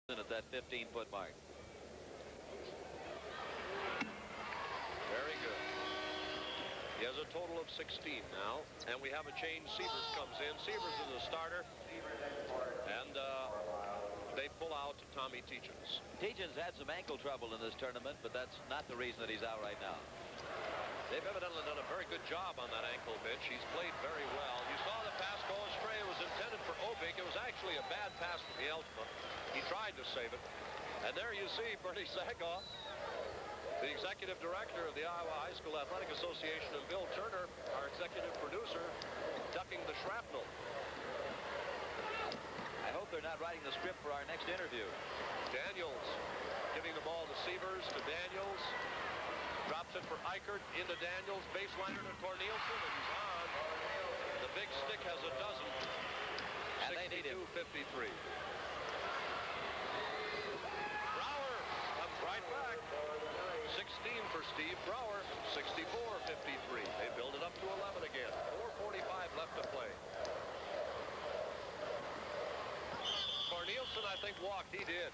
at that 15-foot mark. Very good. He has a total of 16 now, and we have a change. Sievers comes in. Sievers is a starter, and they pull out Tommy Teachens. Teachens had some ankle trouble in this tournament, but that's not the reason that he's out right now. They've evidently done a very good job on that ankle, Mitch. He's played very well. You saw the pass go astray. It was intended for Obik. It was actually a bad pass from Yeltsin. He tried to save it. And there you see Bernie Sagoff, the executive director of the Iowa High School Athletic Association, and Bill Turner, our executive producer, ducking the shrapnel. I hope they're not writing the script for our next interview. Daniels giving the ball to Sievers, to Daniels. Drops it for Eichert, into Daniels, baseliner to Cornilsen, and he's on. The big stick has a dozen. And they need him. 62-53. Brower comes right back. 16 for Steve Brower, 64-53. They build it up to 11 again. 4:45 left to play. Cornilsen, I think, walked. He did.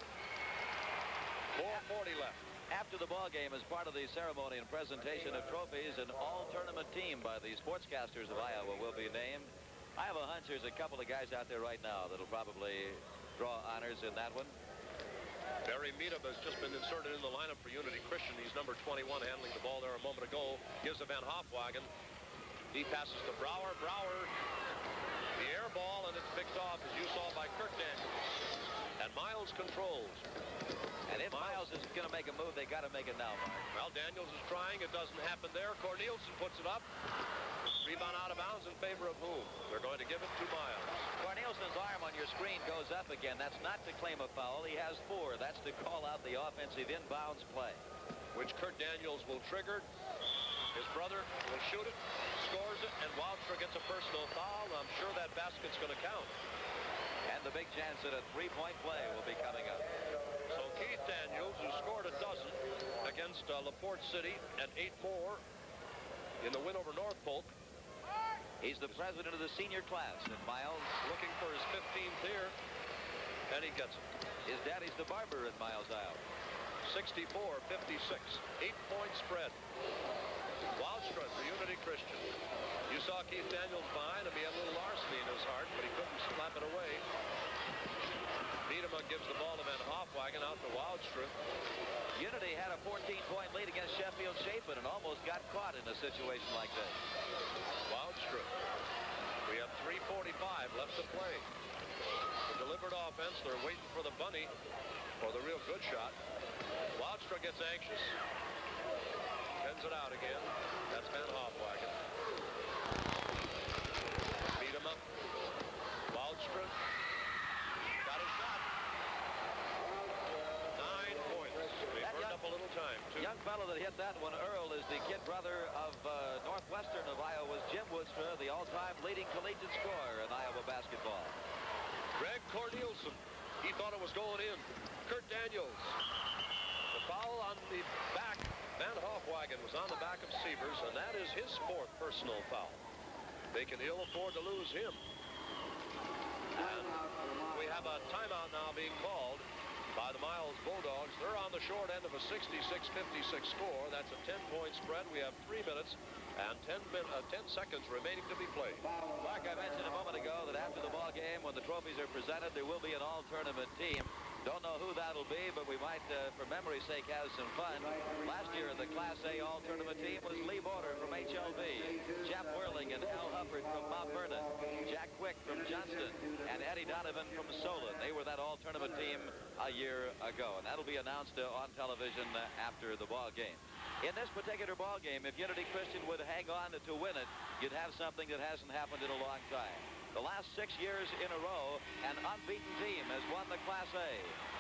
4:40 left. After the ball game, as part of the ceremony and presentation of trophies, an all-tournament team by the sportscasters of Iowa will be named. I have a hunch there's a couple of guys out there right now that'll probably draw honors in that one. Barry Meadum has just been inserted in the lineup for Unity Christian. He's number 21, handling the ball there a moment ago. Gives to Van Hofwagen. He passes to Brower. Brower, the air ball, and it's picked off, as you saw, by Kurt Daniels. And Miles controls. And if Miles is going to make a move, they got to make it now, Mark. Well, Daniels is trying. It doesn't happen there. Cornilsen puts it up. Rebound out of bounds in favor of whom? They're going to give it to Miles. Cornelsen's arm on your screen goes up again. That's not to claim a foul. He has 4. That's to call out the offensive inbounds play, which Kurt Daniels will trigger. His brother will shoot it, scores it, and Woudstra gets a personal foul. I'm sure that basket's going to count. And the big chance that a three-point play will be coming up. So Keith Daniels, who scored a dozen against LaPorte City and 8 more in the win over North Polk. He's the president of the senior class, and Miles looking for his 15th here, and he gets it. His daddy's the barber in Miles, Iowa. 64-56, 8-point spread. Woudstra for Unity Christian. You saw Keith Daniels behind him. He had a little larceny in his heart, but he couldn't slap it away. Biedema gives the ball to Van Hofwagen, out to Woudstra. Unity had a 14-point lead against Sheffield Chapin and almost got caught in a situation like this. Woudstra. We have 3:45 left to play. The delivered offense, they're waiting for the bunny or the real good shot. Woudstra gets anxious. Sends it out again. That's Van Hofwagen. Biedema. Woudstra. Got a shot. 9 points. We burned up a little time, too. Young fellow that hit that one, Earl, is the kid brother of Northwestern of Iowa's Jim Woodstra, the all-time leading collegiate scorer in Iowa basketball. Gregg Cornilsen. He thought it was going in. Kurt Daniels. The foul on the back. Van Hofwagen was on the back of Sievers, and that is his 4th personal foul. They can ill afford to lose him. And we have a timeout now being called by the Miles Bulldogs. They're on the short end of a 66-56 score. That's a 10-point spread. We have 3 minutes and 10 seconds remaining to be played. Mark, I mentioned a moment ago that after the ball game, when the trophies are presented, there will be an all-tournament team. Don't know who that'll be, but we might, for memory's sake, have some fun. Last year, the Class A all-tournament team was Lee Boder from HLV, Jeff Whirling and Al Hufford from Mount Vernon, Jack Quick from Johnston, and Eddie Donovan from Solon. They were that all-tournament team a year ago, and that'll be announced on television after the ball game. In this particular ball game, if Unity Christian would hang on to win it, you'd have something that hasn't happened in a long time. The last 6 years in a row, an unbeaten team has won the Class A.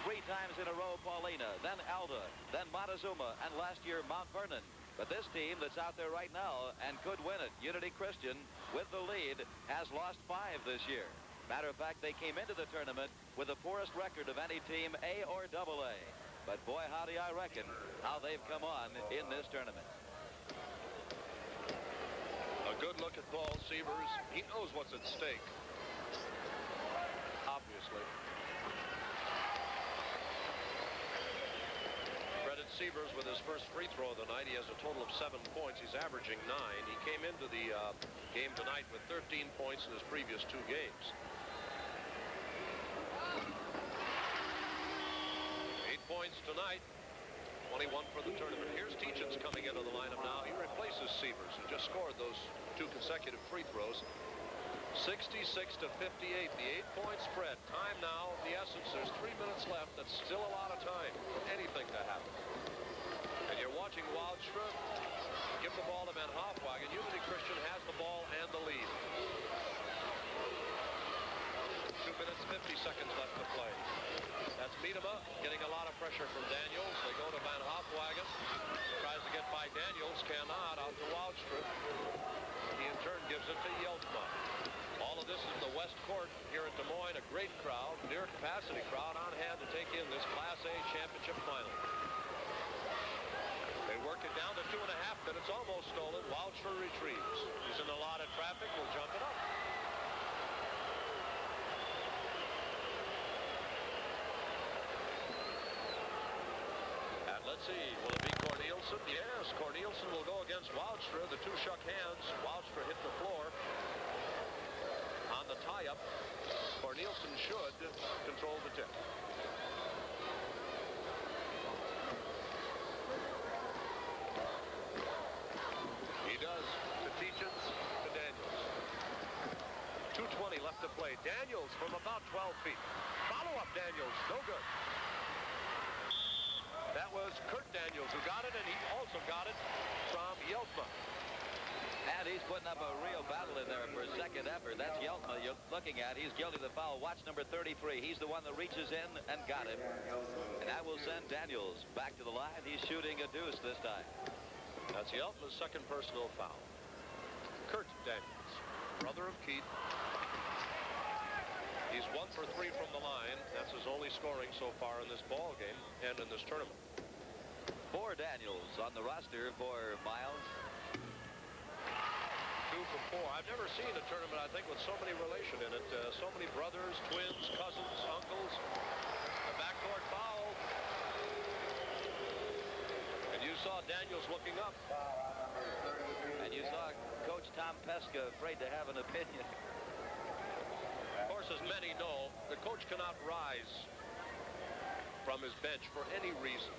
3 times in a row, Paulina, then Alda, then Montezuma, and last year, Mount Vernon. But this team that's out there right now and could win it, Unity Christian, with the lead, has lost 5 this year. Matter of fact, they came into the tournament with the poorest record of any team, A or AA. But boy, howdy, I reckon how they've come on in this tournament. A good look at Paul Sievers. He knows what's at stake. Obviously. Sievers with his first free throw of the night. He has a total of 7 points. He's averaging 9. He came into the game tonight with 13 points in his previous 2 games. 8 points tonight. 21 for the tournament. Here's Teachin's coming into the lineup now. He replaces Sievers, who just scored those 2 consecutive free throws. 66 to 58, the 8-point spread. Time now, the essence, there's 3 minutes left. That's still a lot of time for anything to happen. And you're watching Woudstra give the ball to Van Hofwagen. Unity Christian has the ball and the lead. 2 minutes, 50 seconds left to play. That's Miedema getting a lot of pressure from Daniels. They go to Van Hofwagen. Tries to get by Daniels, cannot, out to Woudstra. He in turn gives it to Yeltma. All of this is the West Court here at Des Moines. A great crowd, near capacity crowd on hand to take in this Class A championship final. They work it down to 2.5 minutes, almost stolen. Woudstra retrieves. He's in a lot of traffic. Will jump it up. And let's see, will it be Cornilsen? Yes, Cornilsen will go against Woudstra. The 2 shook hands. Woudstra hit the floor. On the tie-up, Cornilsen should control the tip. He does to Teachins, to Daniels. 2:20 left to play. Daniels from about 12 feet. Follow-up Daniels, no good. That was Kurt Daniels who got it, and he also got it from Yeltma. And he's putting up a real battle in there for a second effort. That's Yeltma you're looking at. He's guilty of the foul. Watch number 33. He's the one that reaches in and got it. And that will send Daniels back to the line. He's shooting a deuce this time. That's Yeltma's second personal foul. Kurt Daniels, brother of Keith. He's 1 for 3 from the line. That's his only scoring so far in this ball game and in this tournament. 4 Daniels on the roster for Miles. 2 for 4. I've never seen a tournament, I think, with so many relation in it. So many brothers, twins, cousins, uncles. A backcourt foul. And you saw Daniels looking up. And you saw Coach Tom Pesca afraid to have an opinion. Of course, as many know, the coach cannot rise from his bench for any reason.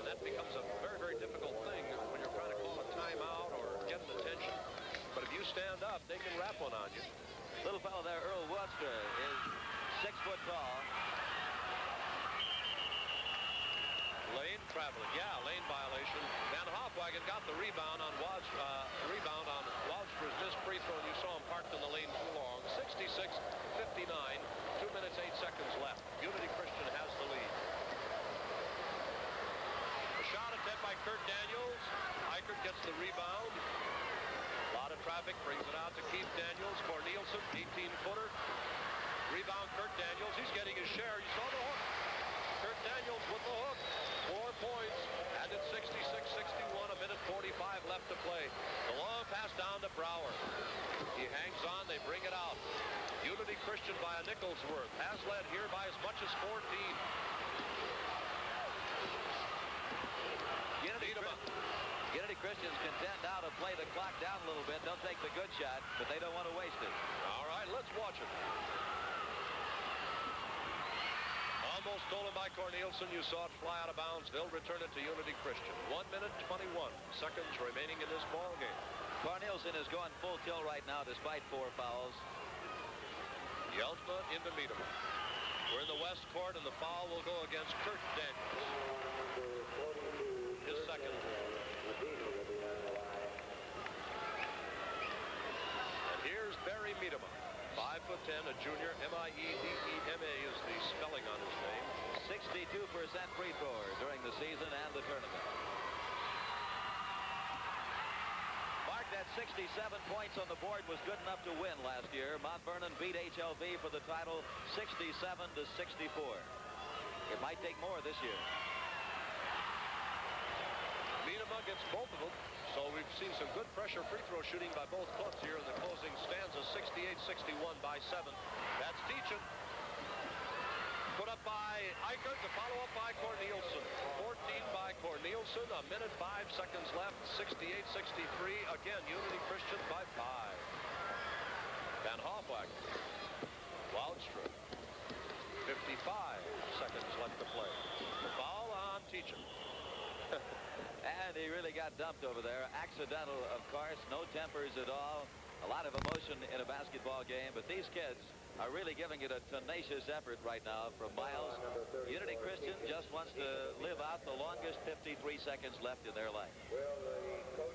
And that becomes a very, very difficult thing when you're trying to call a timeout or get an attention. But if you stand up, they can wrap one on you. Little fellow there, Earl Woodstra, is 6 foot tall. Lane traveling. Yeah, lane violation. Van Hofwagen got the rebound on Woudra's missed free throw, and you saw him parked in the lane too long. 66-59. 2 minutes, 8 seconds left. Unity Christian has the lead. A shot attempt by Kurt Daniels. Eichert gets the rebound. A lot of traffic brings it out to Keith Daniels. Cornilsen, 18-footer. Rebound Kurt Daniels. He's getting his share. You saw the hook. Kurt Daniels with the hook. 4 points. And it's 66-61. A minute 45 left to play. The long pass down to Brower. He hangs on. They bring it out. Unity Christian by a nickel's worth. Has led here by as much as 14. Unity Christian's content now to play the clock down a little bit. They'll take the good shot, but they don't want to waste it. All right, let's watch it. Almost stolen by Cornilsen. You saw it fly out of bounds. They'll return it to Unity Christian. 1 minute, 21 seconds remaining in this ball game. Cornilsen is going full tilt right now despite 4 fouls. Yeltma into Miedema. We're in the West Court, and the foul will go against Kurt Daniels. His second. And here's Barry Miedema. 5'10", a junior. M-I-E-D-E-M-A is the spelling on his name. 62% free thrower during the season and the tournament. Mark, that 67 points on the board was good enough to win last year. Mount Vernon beat HLV for the title 67-64. It might take more this year. Miedema gets both of them. So we've seen some good pressure free throw shooting by both clubs here in the closing stanza. 68-61 by 7. That's Teachin. Put up by by Eichert, the follow-up by Cornilsen. 14 by Cornilsen, a minute 5 seconds left, 68-63. Again, Unity Christian by 5. Van Hofwagen, Waldstrom, 55 seconds left to play. The foul on Teachin. And he really got dumped over there. Accidental, of course. No tempers at all. A lot of emotion in a basketball game. But these kids are really giving it a tenacious effort right now from Miles. Unity Christian just wants to live out the longest 53 seconds left in their life.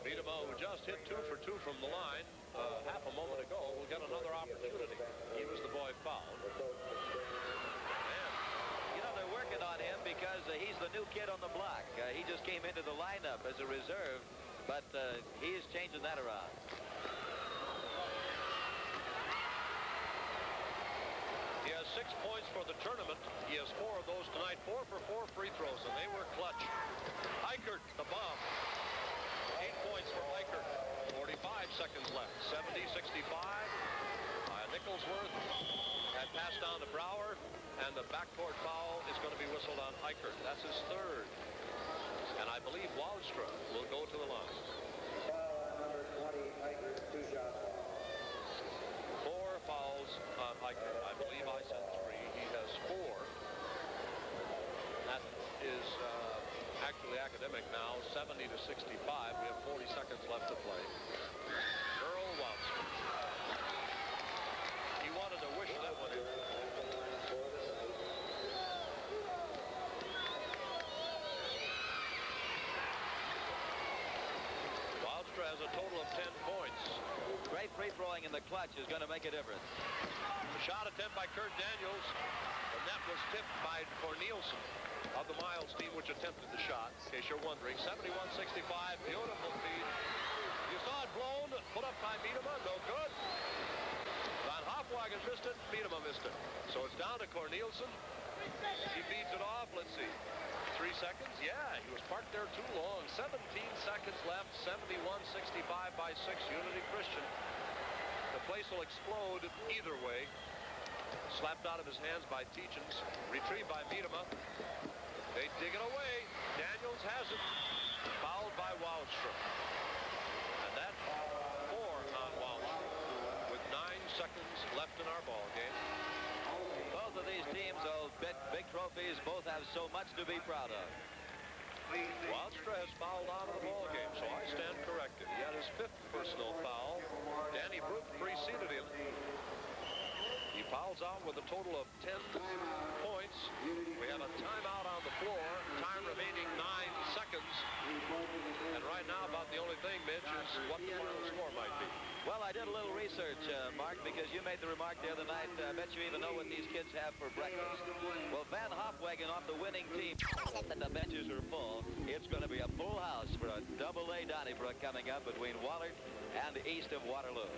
Biedema, who just hit 2 for 2 from the line half a moment ago, will get another opportunity. He was the boy fouled. You know, they're working on him because he's the new kid on the block. He just came into the lineup as a reserve, but he is changing that around. He has 6 points for the tournament. He has 4 of those tonight. 4 for 4 free throws, and they were clutch. Eichert, the bomb. 8 points for Eichert. 45 seconds left. 70-65. Nicholsworth had passed down to Brower, and the backcourt foul is going to be whistled on Eichert. That's his 3rd. And I believe Waldstrom will go to the line. Number 20, Eichert, 2 shots. 4 fouls on Eichert. I believe I said 3. He has 4. That is actually academic now. 70-65. We have 40 seconds left to play. Earl Waldstrom. He wanted to wish that one in. Waldstrom has a total of 10 points. Great free throwing in the clutch is going to make a difference. The shot attempt by Kurt Daniels. The net was tipped by Cornilsen of the Miles team, which attempted the shot, in case you're wondering. 71-65, beautiful feed. You saw it blown, put up by Biedema, no good. Van Hofwagen missed it, Biedema missed it. So it's down to Cornilsen. He feeds it off, let's see. 3 seconds? Yeah, he was parked there too long. 17 seconds left, 71-65 by 6, Unity Christian. The place will explode either way. Slapped out of his hands by Teachins. Retrieved by Biedema. They dig it away. Daniels has it. Fouled by Waldstrom. And that's 4 on Waldstrom. With 9 seconds left in our ball game. Both of these teams will big trophies. Both have so much to be proud of. Waldstrom has fouled out of the ball game, so I stand corrected. He had his 5th personal foul. Danny Brook preceded him. He fouls out with a total of 10 points. We have a timeout on the floor. Time remaining 9 seconds. And right now, about the only thing, Mitch, is what the final score might be. Well, I did a little research, Mark, because you made the remark the other night. I bet you even know what these kids have for breakfast. Well, Van Hofwagen off the winning team. The benches are full. It's going to be a full house for a double-A Donnybrook coming up between Wahlert and east of Waterloo.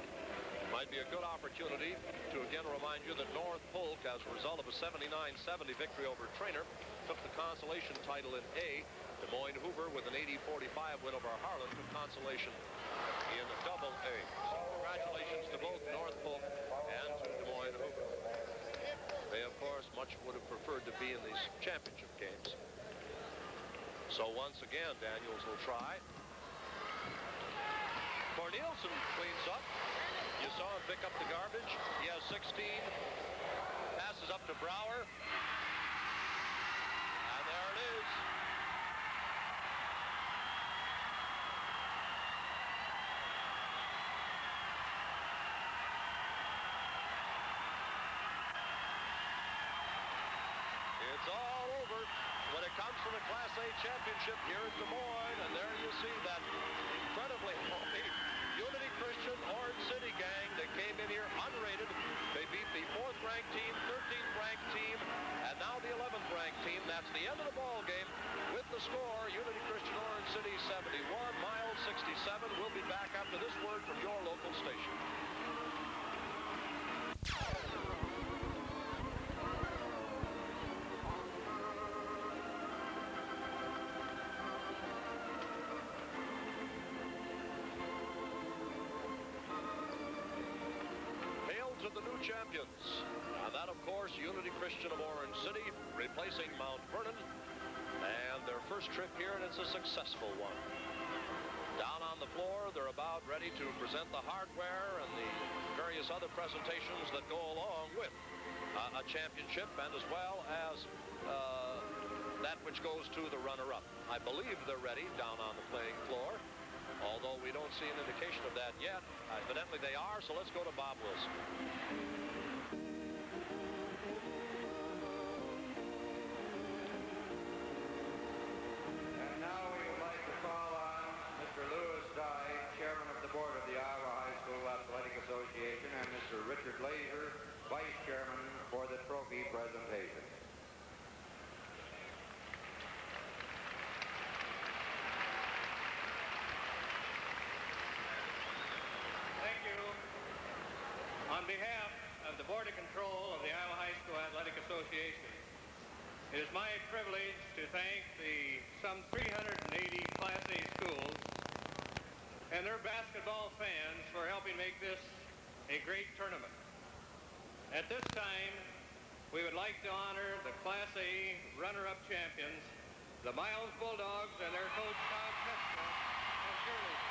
Might be a good opportunity to again remind you that North Polk, as a result of a 79-70 victory over Trainer, took the consolation title in A. Des Moines Hoover with an 80-45 win over Harlan took consolation in double A. So congratulations to both North Polk and to Des Moines Hoover. They, of course, much would have preferred to be in these championship games. So once again, Daniels will try. Cornilsen cleans up. You saw him pick up the garbage. He has 16. Passes up to Brower. And there it is. It's all over when it comes to the Class A championship here in Des Moines. And there you see that incredibly healthy Unity Christian Orange City gang that came in here unrated. They beat the 4th-ranked team, 13th-ranked team, and now the 11th-ranked team. That's the end of the ball game with the score. Unity Christian Orange City 71, Miles 67. We'll be back after this word from your local station. Champions. And that, of course, Unity Christian of Orange City replacing Mount Vernon. And their first trip here, and it's a successful one. Down on the floor, they're about ready to present the hardware and the various other presentations that go along with a championship, and as well as that which goes to the runner-up. I believe they're ready down on the playing floor, although we don't see an indication of that yet. Evidently they are, so let's go to Bob Wilson. And now we would like to call on Mr. Lewis Dye, Chairman of the Board of the Iowa High School Athletic Association, and Mr. Richard Laser, Vice Chairman, for the trophy presentation. Thank you. On behalf of the Board of Control of the Iowa High School Athletic Association, it is my privilege to thank the some 380 Class A schools and their basketball fans for helping make this a great tournament. At this time, we would like to honor the Class A runner-up champions, the Miles Bulldogs, and their coach, Todd Pesco, and cheerleaders.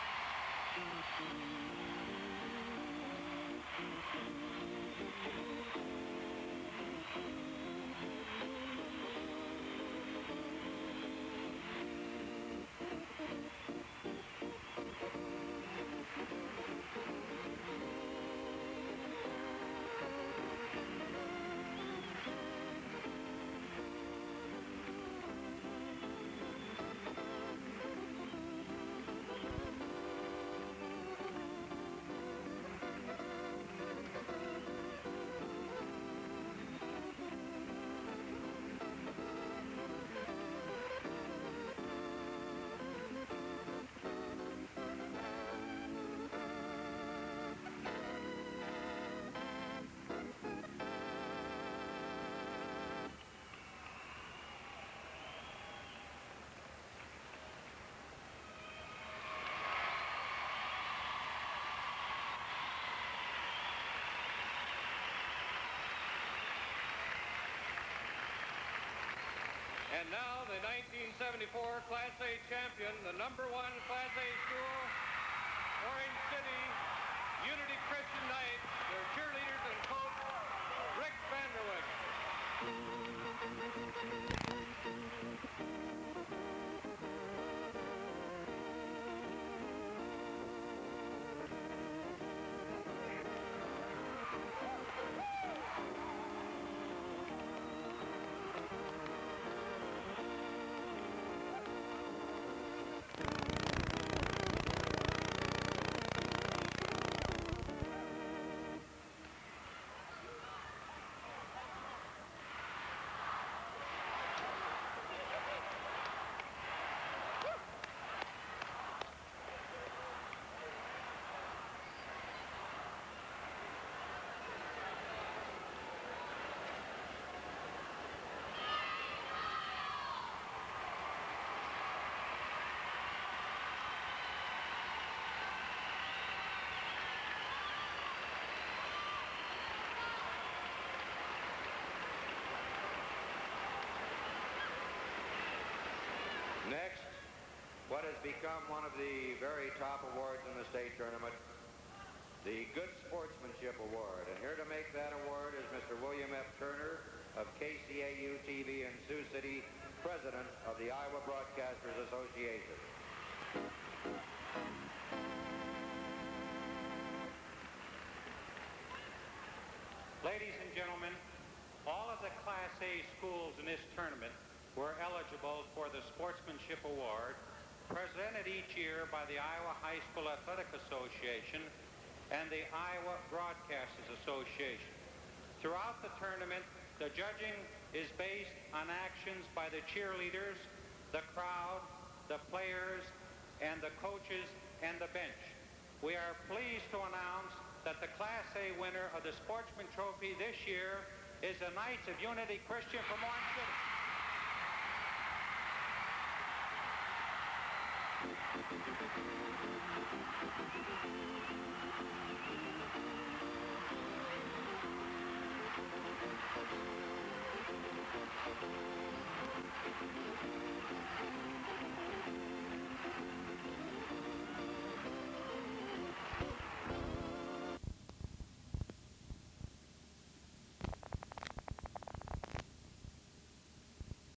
And now the 1974 Class A champion, the #1 Class A school, Orange City Unity Christian Knights, their cheerleaders and coach, Rick Vanderweg. Next, what has become one of the very top awards in the state tournament, the Good Sportsmanship Award. And here to make that award is Mr. William F. Turner of KCAU-TV in Sioux City, President of the Iowa Broadcasters Association. Ladies and gentlemen, all of the Class A schools in this tournament were eligible for the Sportsmanship Award, presented each year by the Iowa High School Athletic Association and the Iowa Broadcasters Association. Throughout the tournament, the judging is based on actions by the cheerleaders, the crowd, the players, and the coaches and the bench. We are pleased to announce that the Class A winner of the Sportsman Trophy this year is the Knights of Unity Christian from Orange City.